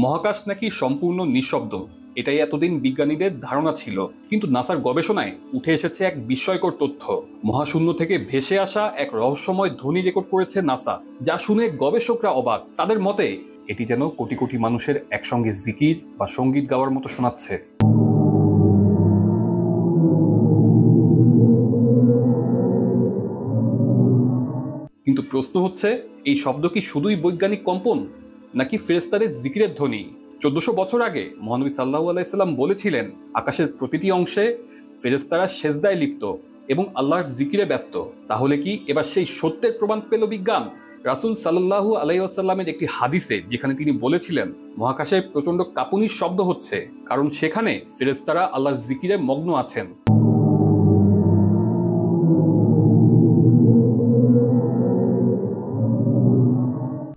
মহাকাশ নাকি সম্পূর্ণ নিঃশব্দ, এটাই এতদিন বিজ্ঞানীদের ধারণা ছিল। কিন্তু নাসার গবেষণায় উঠে এসেছে এক বিস্ময়কর তথ্য। মহাশূন্য থেকে ভেসে আসা এক রহস্যময় ধ্বনি রেকর্ড করেছে নাসা, যা শুনে গবেষকরা অবাক। তাদের মতে এটি যেন কোটি কোটি মানুষের একসঙ্গে জিকির বা সঙ্গীত গাওয়ার মতো শোনাচ্ছে। কিন্তু প্রশ্ন হচ্ছে, এই শব্দ কি শুধুই বৈজ্ঞানিক কম্পন, নাকি ফেরেশতাদের জিকিরের ধ্বনি? 1400 বছর আগে মহানবী সাল্লাল্লাহু আলাইহি সাল্লাম বলেছিলেন, আকাশের প্রতিটি অংশে ফেরেশতারা সেজদায় লিপ্ত এবং আল্লাহর জিকিরে ব্যস্ত। তাহলে কি এবার সেই সত্যের প্রমাণ পেল বিজ্ঞান? রাসূল সাল্লাল্লাহু আলাইহি ওয়াসাল্লামের একটি হাদিসে যেখানে তিনি বলেছিলেন, মহাকাশে প্রচণ্ড কাঁপুনির শব্দ হচ্ছে, কারণ সেখানে ফেরেশতারা আল্লাহর জিকিরে মগ্ন আছেন।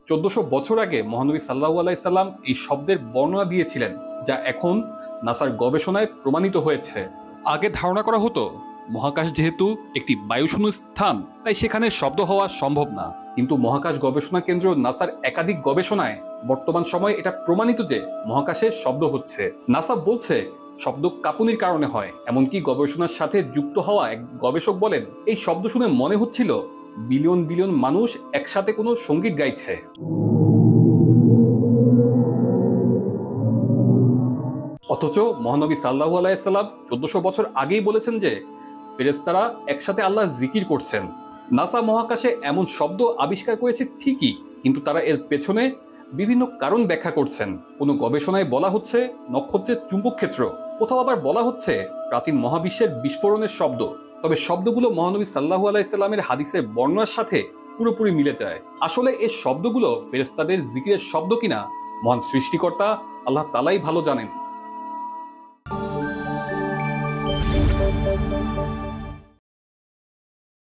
1400 বছর আগে মহানবী সাল্লাল্লাহু আলাইহি সাল্লাম এই শব্দের বর্ণনা দিয়েছিলেন, যা এখন নাসার গবেষণায় প্রমাণিত হয়েছে। আগে ধারণা করা হতো মহাকাশ যেহেতু একটি বায়ুশূন্য স্থান, তাই সেখানে শব্দ হওয়া সম্ভব না। কিন্তু মহাকাশ গবেষণা কেন্দ্র নাসার একাধিক গবেষণায় বর্তমান সময়ে এটা প্রমাণিত যে মহাকাশে শব্দ হচ্ছে। নাসা বলছে শব্দ কাঁপুনির কারণে হয়। এমনকি গবেষণার সাথে যুক্ত হওয়া এক গবেষক বলেন, এই শব্দ শুনে মনে হচ্ছিল বিলিয়ন বিলিয়ন মানুষ একসাথে কোনো সঙ্গীত গাইছে। অথচ মহানবী সাল্লাল্লাহু আলাইহি সাল্লাম 1400 বছর আগেই বলেছেন যে ফেরেশতারা একসাথে আল্লাহর জিকির করছেন। নাসা মহাকাশে এমন শব্দ আবিষ্কার করেছে ঠিকই, কিন্তু তারা এর পেছনে বিভিন্ন কারণ ব্যাখ্যা করছেন। কোনো গবেষণায় বলা হচ্ছে নক্ষত্রের চুম্বক ক্ষেত্র, কোথাও আবার বলা হচ্ছে প্রাচীন মহাবিশ্বের বিস্ফোরণের শব্দ। তবে শব্দগুলো মহানবী সাল্লাল্লাহু আলাইহি সাল্লামের হাদিসের বর্ণনার সাথে পুরোপুরি মিলে যায়। আসলে এই শব্দগুলো ফেরেশতাদের জিকিরের শব্দ কিনা মহান সৃষ্টিকর্তা আল্লাহ তাআলাই ভালো জানেন।